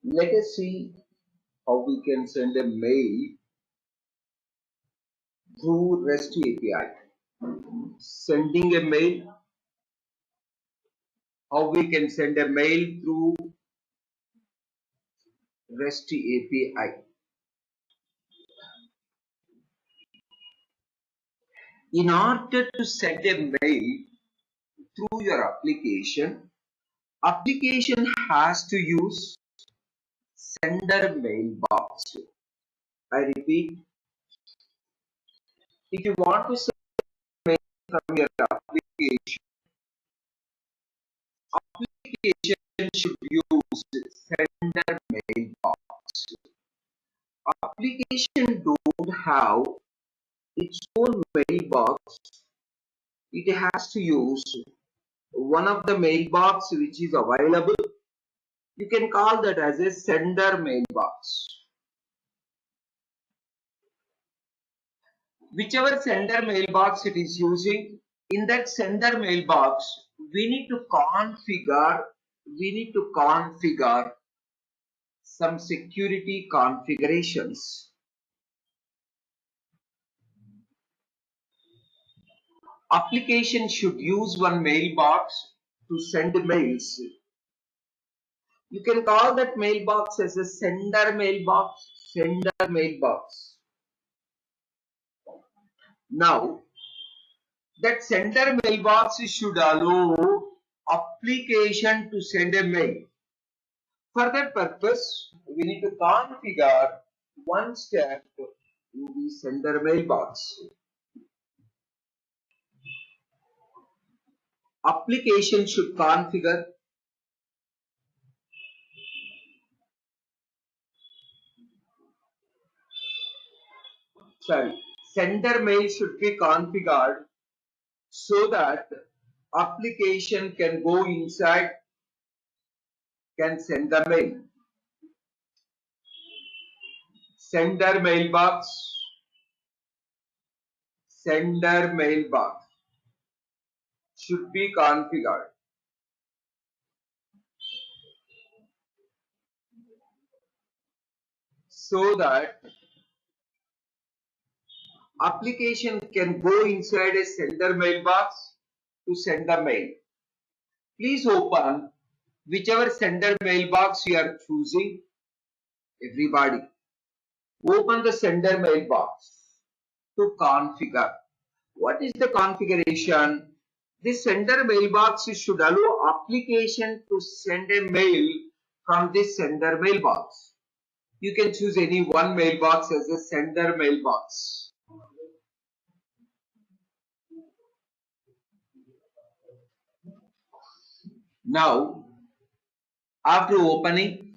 Let us see how we can send a mail through REST API. Sending a mail, how we can send a mail through REST API. In order to send a mail through your application has to use sender mailbox. I repeat, if you want to send mail from your application should use sender mailbox. Application don't have its own mailbox. It has to use one of the mailbox which is available. You can call that as a sender mailbox. Whichever sender mailbox it is using, in that sender mailbox, we need to configure some security configurations. Application should use one mailbox to send mails. You can call that mailbox as a sender mailbox. Now, that sender mailbox should allow application to send a mail. For that purpose, we need to configure one step in the sender mailbox. Application should configure sender mail should be configured so that application can go inside, can send the mail. Sender mailbox should be configured so that application can go inside a sender mailbox to send the mail. Please open whichever sender mailbox you are choosing. Everybody, open the sender mailbox to configure. What is the configuration? The sender mailbox should allow application to send a mail from this sender mailbox. You can choose any one mailbox as a sender mailbox. Now, after opening,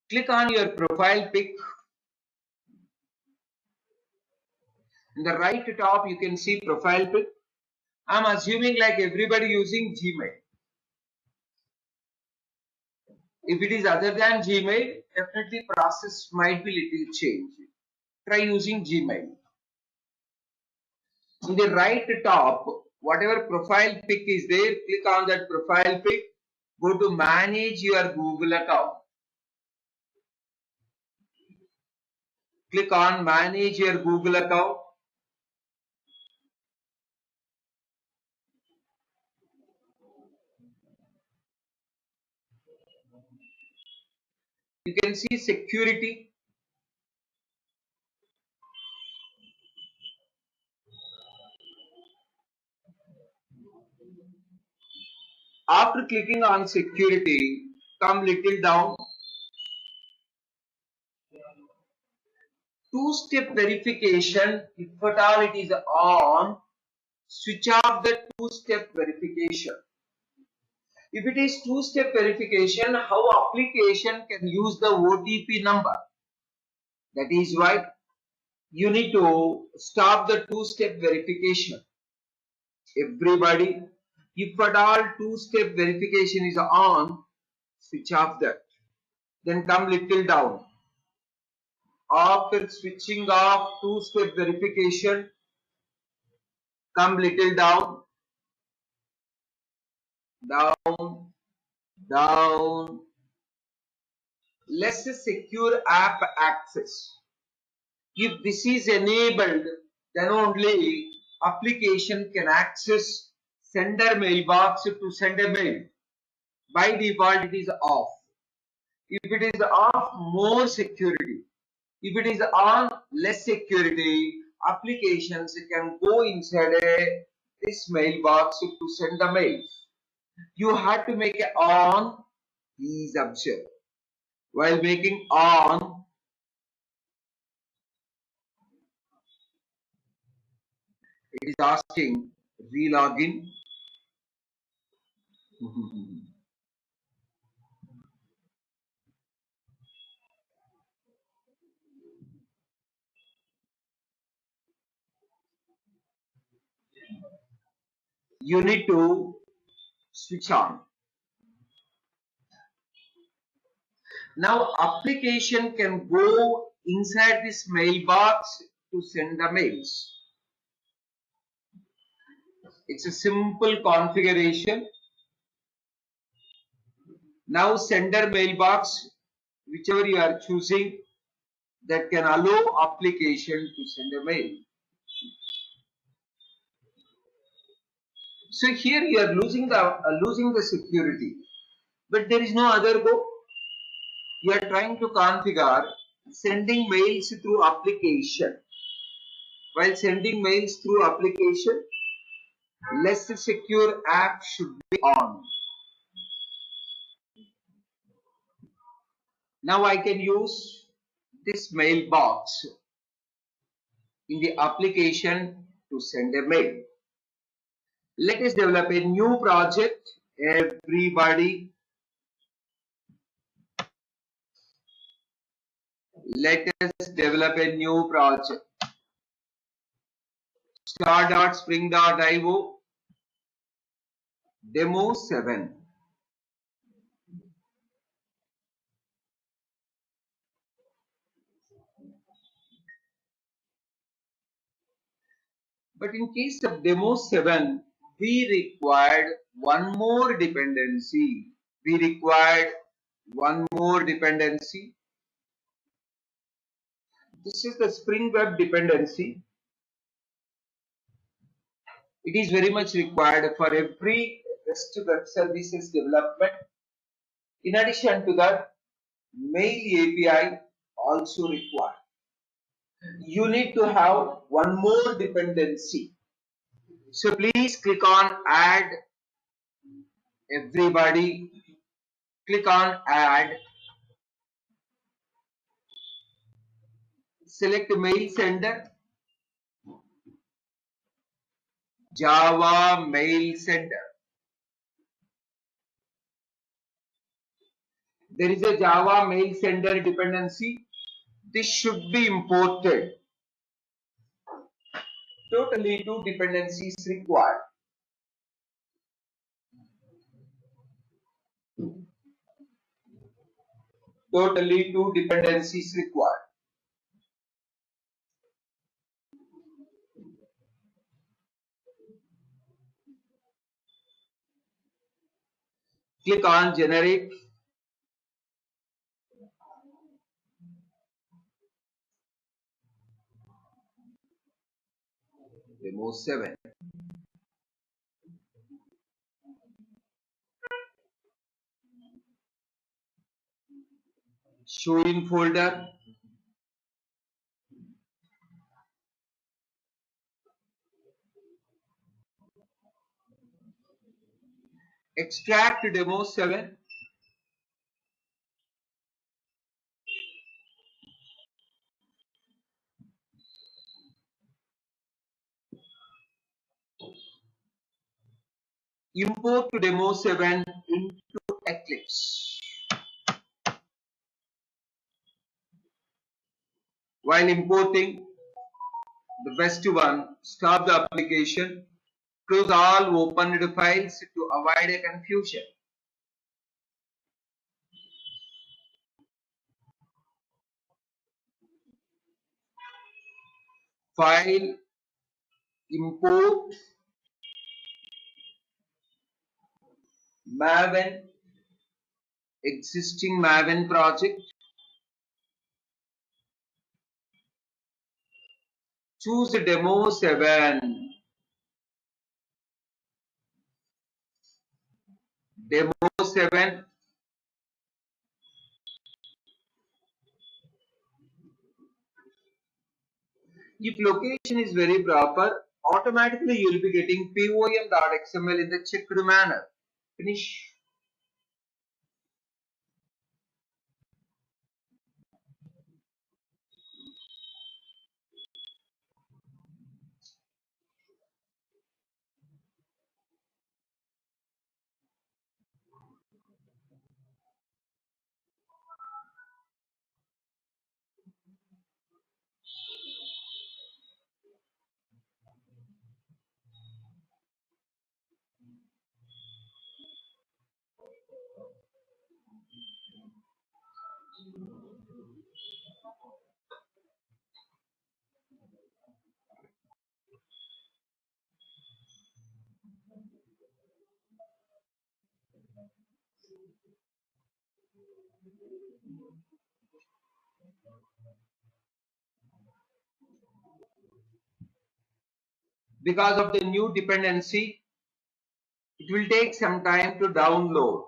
click on your profile pic. In the right top, you can see profile pic. I'm assuming like everybody using Gmail. If it is other than Gmail, definitely process might be little change. Try using Gmail. In the right top, whatever profile pic is there, click on that profile pic. Go to manage your Google account. Click on manage your Google account. You can see security. After clicking on security, come little down. Two-step verification, if at all it is on, switch off the two-step verification. If it is two-step verification, how application can use the OTP number? That is why you need to stop the two-step verification. Everybody, if at all two-step verification is on, switch off that. Then come little down. After switching off two-step verification, come little down, down, less secure app access. If this is enabled, then only application can access sender mailbox to send a mail. By default, it is off. If it is off, more security. If it is on, less security. Applications can go inside this mailbox to send the mail. You have to make it on. Please observe. While making on, it is asking relogin. You need to switch on. Now application can go inside this mailbox to send the mails. It's a simple configuration. Now sender mailbox, whichever you are choosing, that can allow application to send a mail. So here you are losing the security, but there is no other go. You are trying to configure sending mails through application. While sending mails through application, less secure app should be on. Now I can use this mailbox in the application to send a mail. Let us develop a new project. Everybody, let us develop a new project. Star.spring.io demo 7. But in case of demo 7, we required one more dependency. We required one more dependency. This is the Spring Web dependency. It is very much required for every REST web services development. In addition to that, Mail API also required. You need to have one more dependency. So please click on add. Everybody click on add. Select mail sender. Java mail sender. There is a Java mail sender dependency. This should be imported. Totally 2 dependencies required. Totally 2 dependencies required. Click on generate. Demo 7. Show in folder. Extract demo 7. Import demo 7 into Eclipse. While importing, the best one, stop the application, close all opened files to avoid a confusion. File, import, Maven, existing Maven project. Choose the demo 7. Demo 7. If location is very proper, automatically you will be getting POM.xml in the checked manner. Finish. Because of the new dependency, it will take some time to download.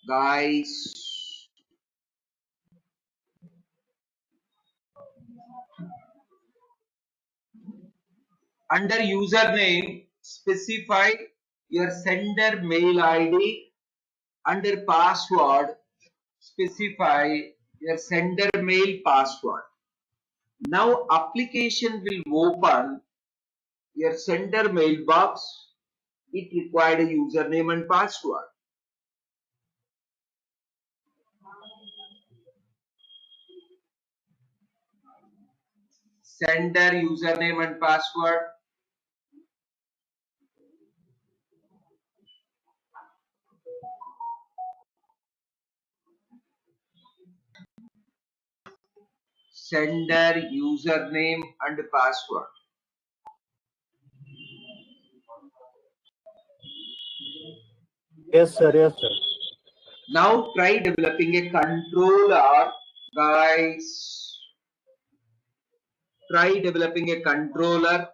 Guys, under username, specify your sender mail ID. Under password, specify your sender mail password. Now application will open your sender mailbox. It required a username and password. Sender username and password. Sender username and password. Yes, sir. Yes, sir. Now try developing a controller, guys. Try developing a controller.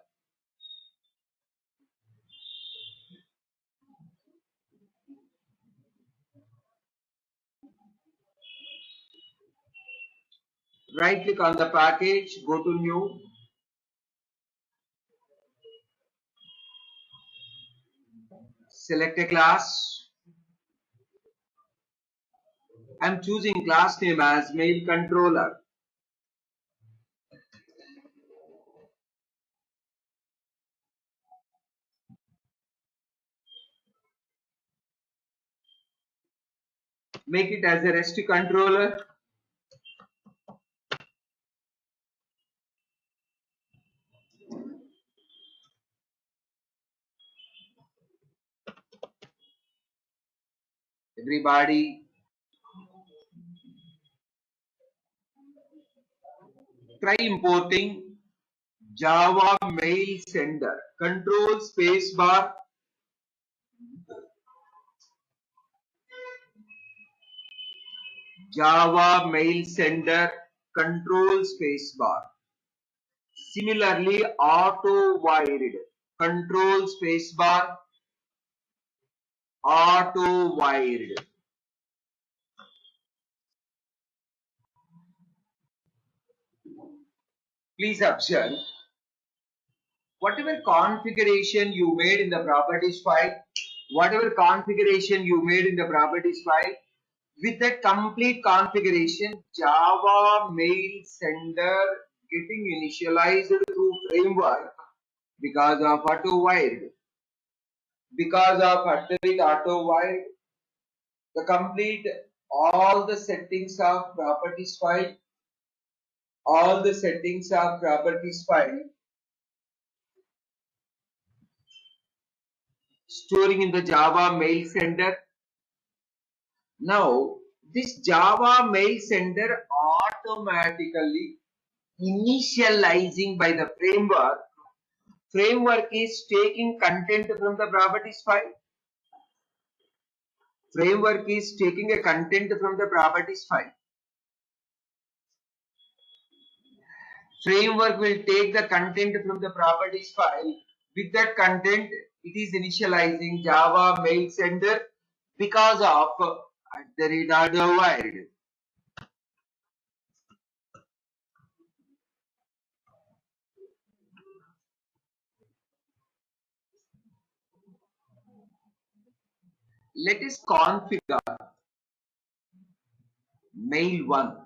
Right click on the package, go to new. Select a class. I'm choosing class name as mail controller. Make it as a REST controller. Everybody, try importing Java mail sender. Control space bar. Java mail sender. Control space bar. Similarly, auto wired. Control space bar. Auto wired. Please observe, whatever configuration you made in the properties file, with that complete configuration, Java mail sender getting initialized through framework because of auto wired. Because of auto wired, the complete all the settings of properties file, storing in the Java mail sender. Now this Java mail sender automatically initializing by the framework. Framework is taking content from the properties file. Framework is taking a content from the properties file. Framework will take the content from the properties file. With that content, it is initializing Java mail sender because of @wired. Let us configure mail 1.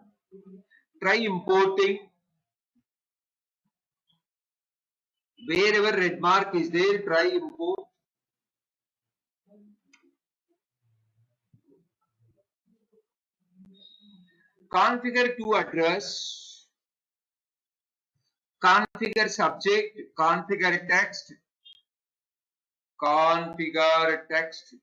Try importing wherever red mark is there, try import. Configure to address, configure subject, configure text, configure text.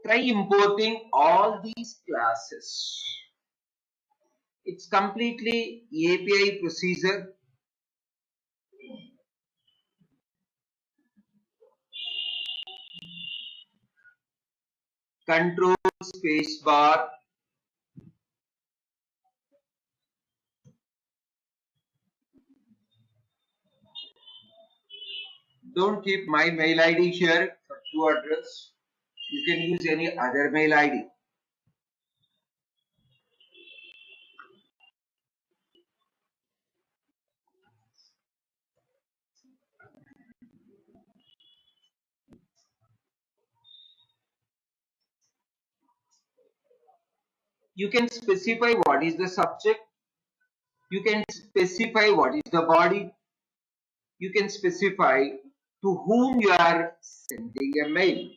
Try importing all these classes. It's completely API procedure. Control space bar. Don't keep my mail ID here to address. You can use any other mail ID. You can specify what is the subject. You can specify what is the body. You can specify to whom you are sending a mail.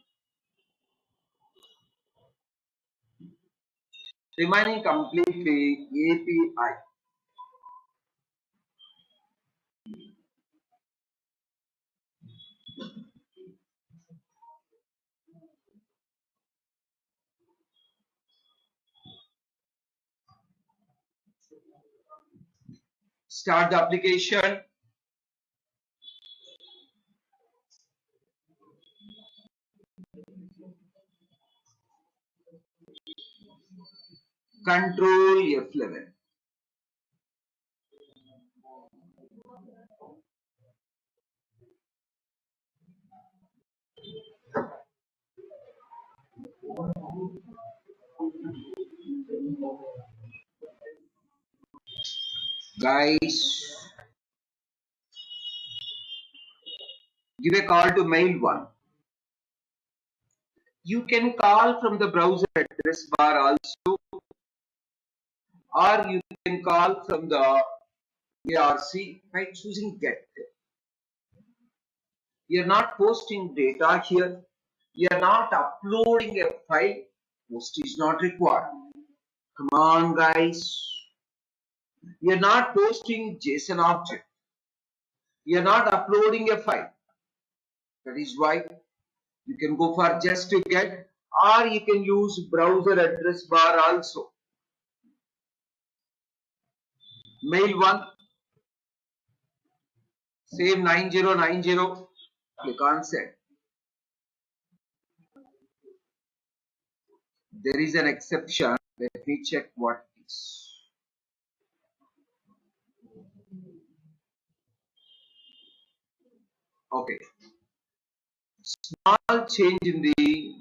Remaining completely API. Start the application. Control F11. Guys, give a call to mail 1. You can call from the browser address bar also, or you can call from the ARC by choosing get. You're not posting data here. You're not uploading a file. Post is not required. Come on, guys. You're not posting JSON object. You're not uploading a file. That is why you can go for just to get, or you can use browser address bar also. Mail 1, same 9090, click on send. There is an exception. Let me check what it is. Okay. Small change in the,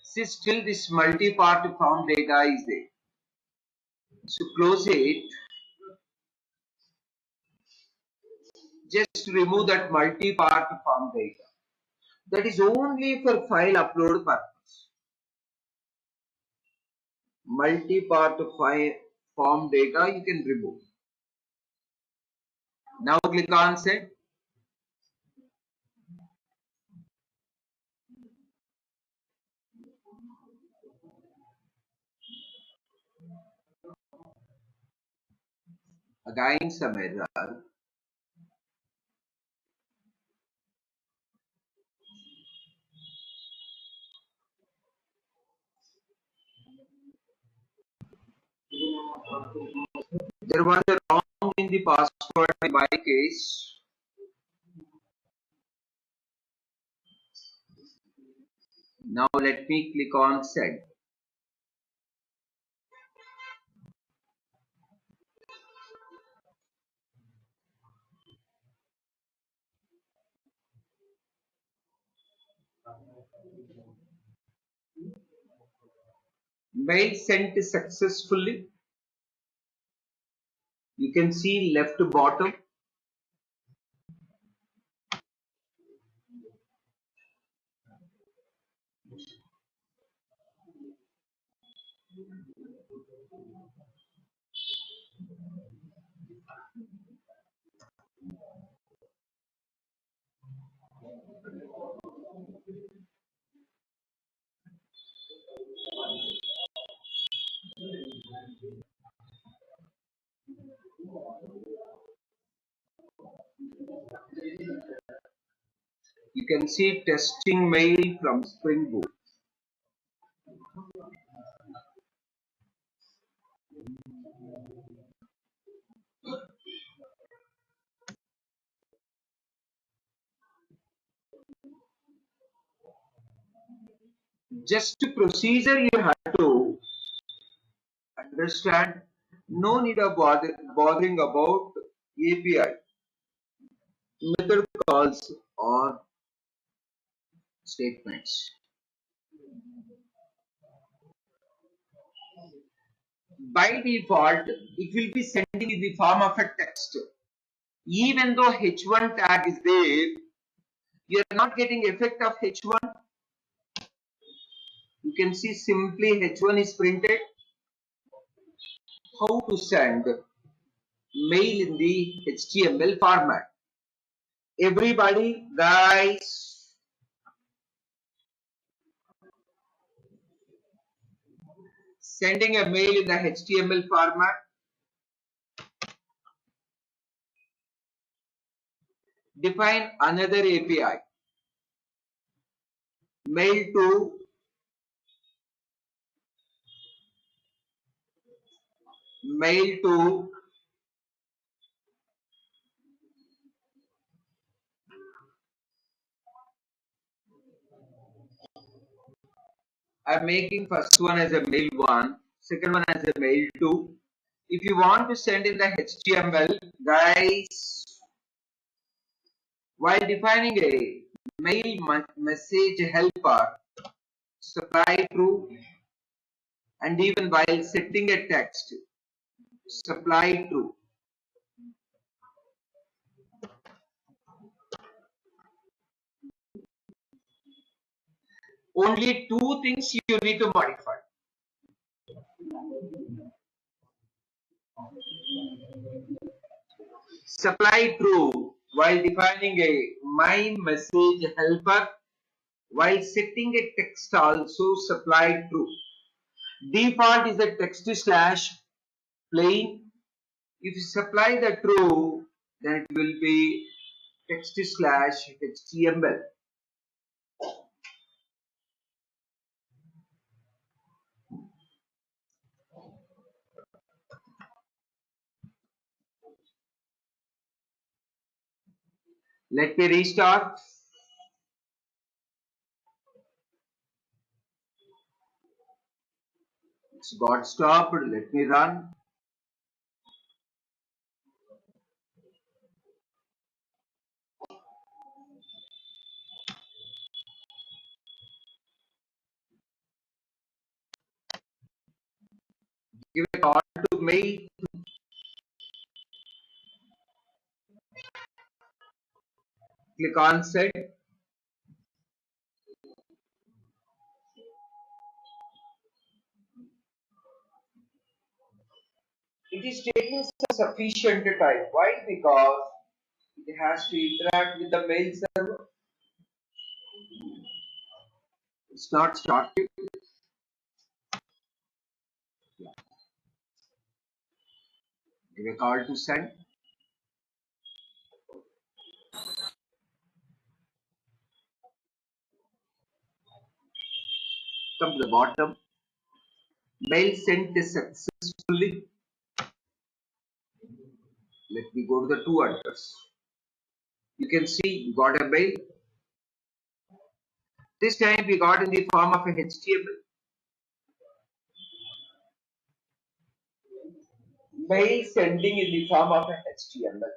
see, still this multi-part form data is there. So close it. Just remove that multi-part form data. That is only for file upload purpose. Multi-part file form data you can remove. Now click on send. Again some error. There was a wrong in the password in my case. Now let me click on send. Mail sent successfully. You can see left bottom. You can see testing mail from Spring Boot. Just procedure you have to understand. No need of bothering about API, method calls or statements. By default, it will be sending in the form of a text. Even though H1 tag is there, you are not getting effect of H1. You can see simply H1 is printed. How to send mail in the HTML format? Everybody, guys, sending a mail in the HTML format. Define another API. Mail to mail to I'm making first one as a mail 1, second one as a mail 2. If you want to send in the HTML, guys, while defining a mail message helper, supply true, and even while setting a text, supply true. Only two things you need to modify. Supply true while defining a my message helper, while setting a text also supply true. Default is a text slash plain. If you supply the true, then it will be text slash HTML. Let me restart. It's got stopped. Let me run. Give a call to mail. Click on send. It is taking some sufficient time. Why? Because it has to interact with the mail server. It's not started. Give a call to send. Come to the bottom. Mail sent is successfully. Let me go to the to address. You can see you got a mail. This time we got in the form of a HTML. Mail sending in the form of a HTML.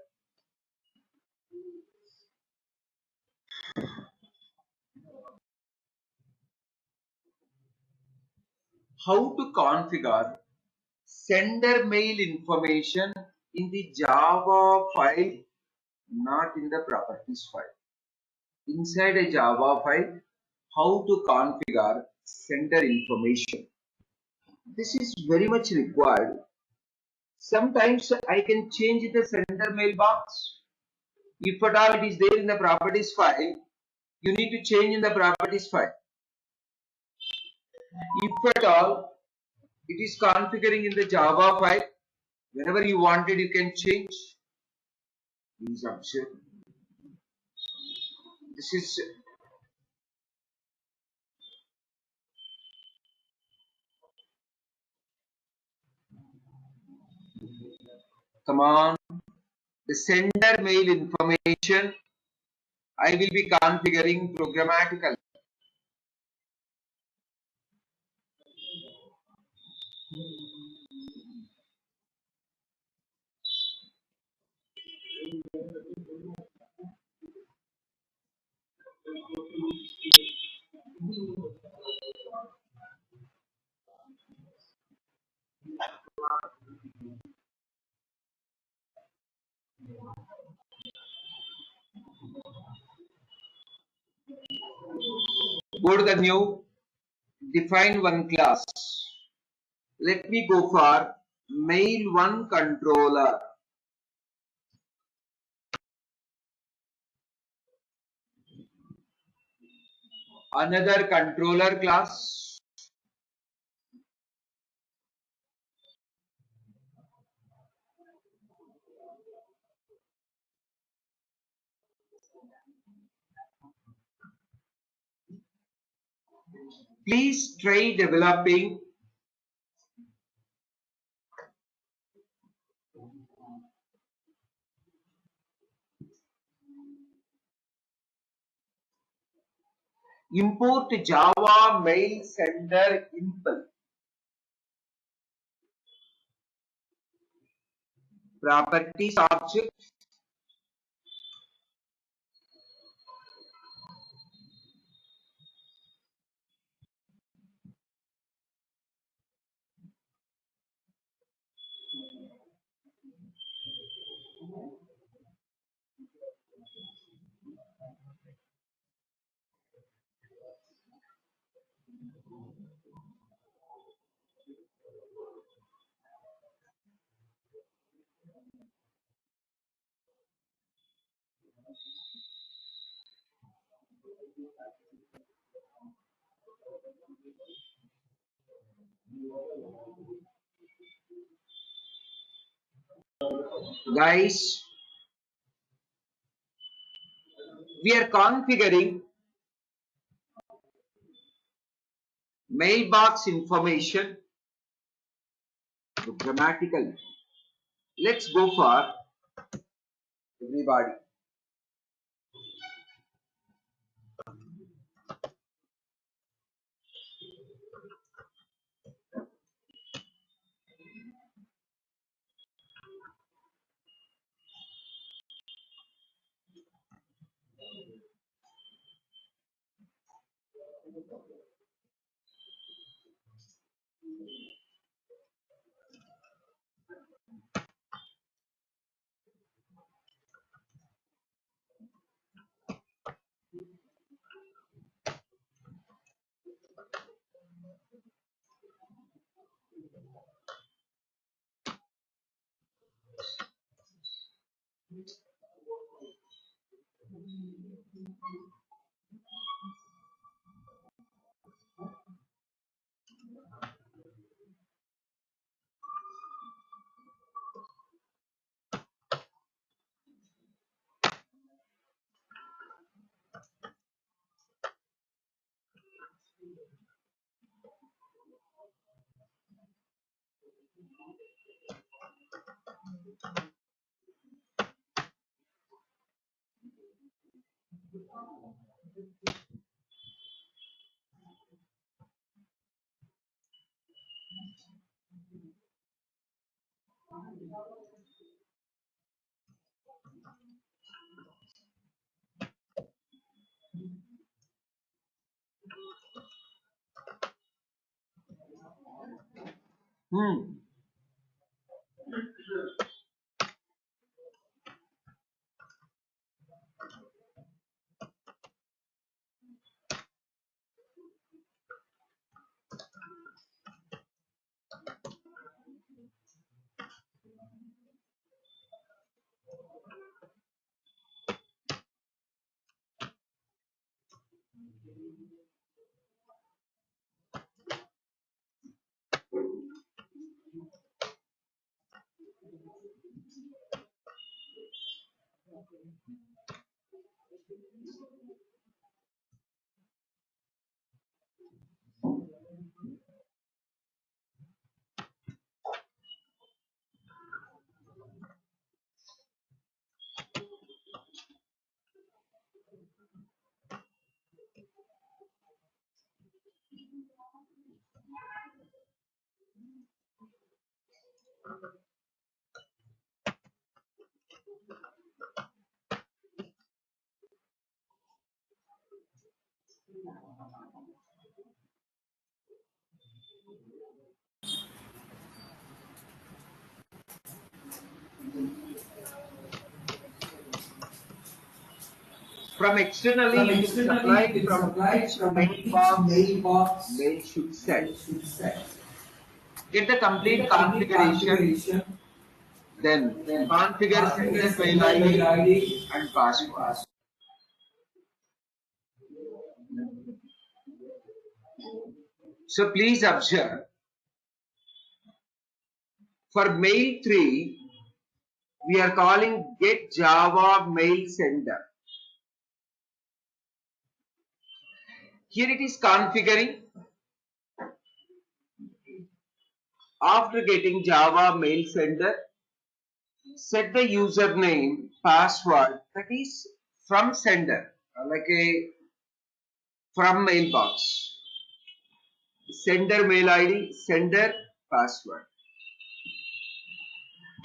How to configure sender mail information in the Java file, not in the properties file. Inside a Java file, how to configure sender information. This is very much required. Sometimes I can change the sender mailbox. If at all it is there in the properties file, you need to change in the properties file. If at all it is configuring in the Java file, whenever you wanted, you can change. Please observe. This is come on. The sender mail information I will be configuring programmatically. Go to the new define one class. Let me go for mail one controller. Another controller class. Please try developing import Java mail sender impl properties object. Guys, we are configuring mailbox information programmatically. Let's go for everybody. Hmm. From externally, it is supplied from which mailbox mail should send. Get the complete configuration, then configure sender mail ID and password. So please observe, for mail 3, we are calling get Java mail sender. Here it is configuring. After getting Java mail sender, set the username, password, that is from sender, like a from mailbox. Sender mail ID, sender password.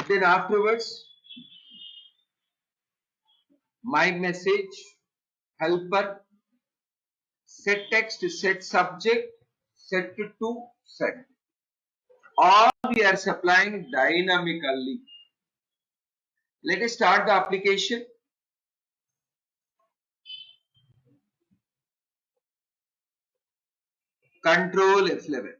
Then afterwards, my message, helper, set text, set subject, set to send. All we are supplying dynamically. Let us start the application. Control F11.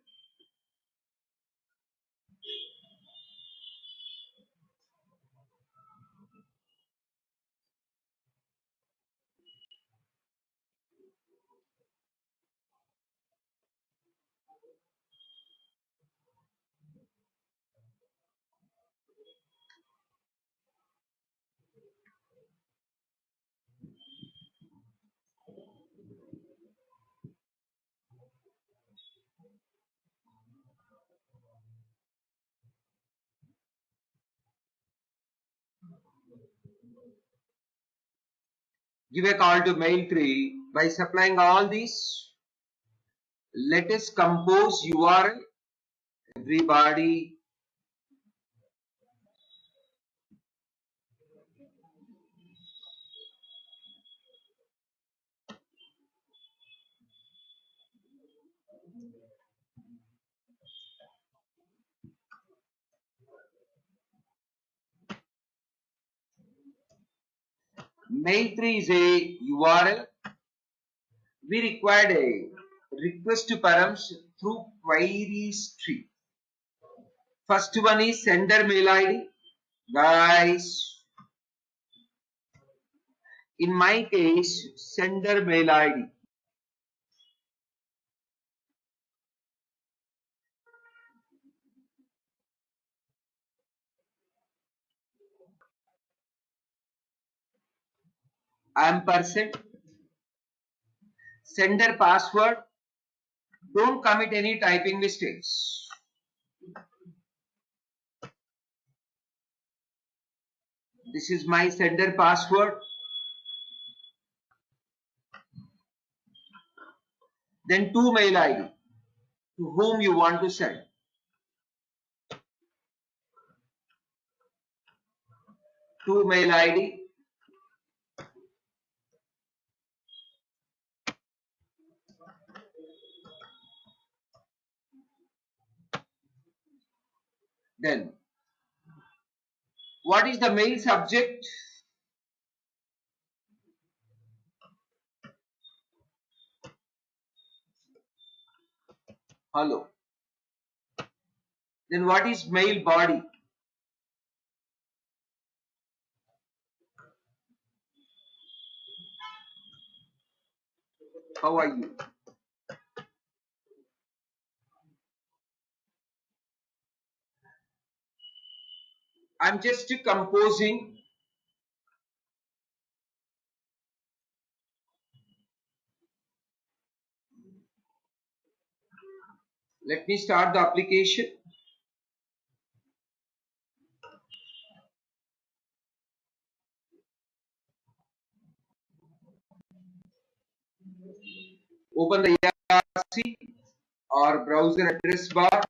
Give a call to mail 3 by supplying all these. Let us compose URL. Everybody, mail 3 is a URL. We required a request to params through queries tree. First one is sender mail ID. Guys, in my case, sender mail ID. Ampersand. Sender password. Don't commit any typing mistakes. This is my sender password. Then to mail ID to whom you want to send. To mail ID. Then what is the mail subject? Hello. Then what is mail body? How are you? I'm just composing. Let me start the application. Open the ARC or browser address bar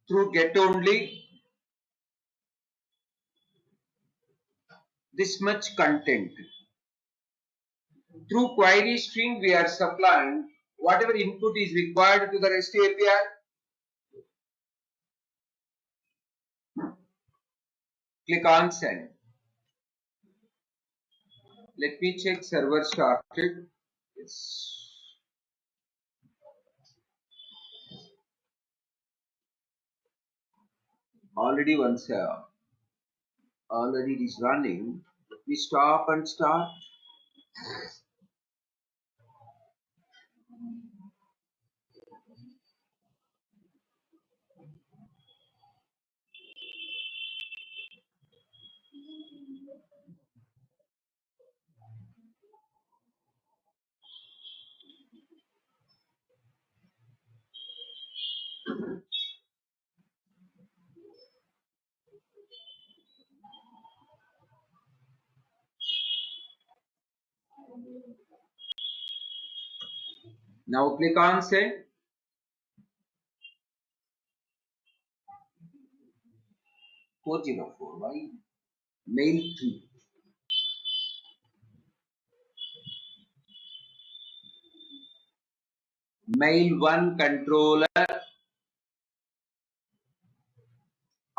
through get only. This much content. Through query string we are supplying whatever input is required to the REST API. Click on send. Let me check server started. Yes. Already already it is running. Let me stop and start. Now click on send. Four zero four. Why? Mail 3. Mail 1 controller.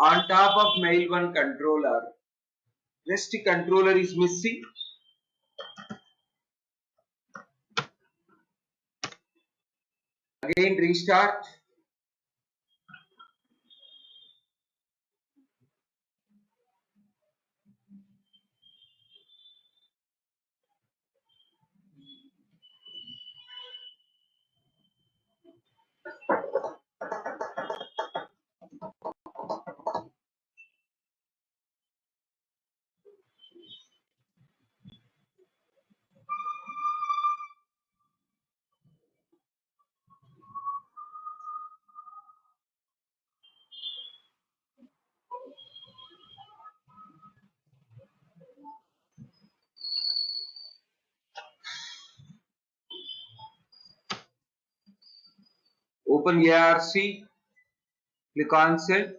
On top of mail 1 controller, REST controller is missing. Again restart. Open ARC. Click on send.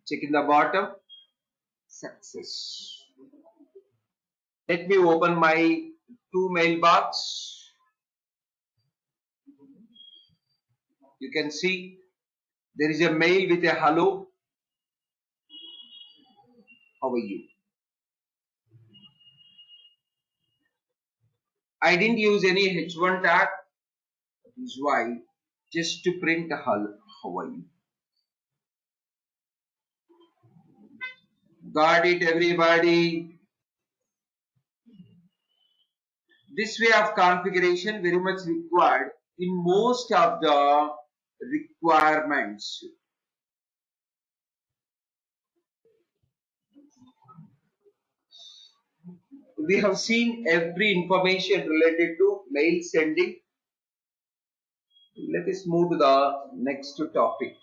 Check in the bottom. Success. Let me open my to mailbox. You can see there is a mail with a hello. How are you? I didn't use any H1 tag. That is why just to print a hello. How are you? Got it, everybody? This way of configuration very much required in most of the requirements. We have seen every information related to mail sending. Let us move to the next topic.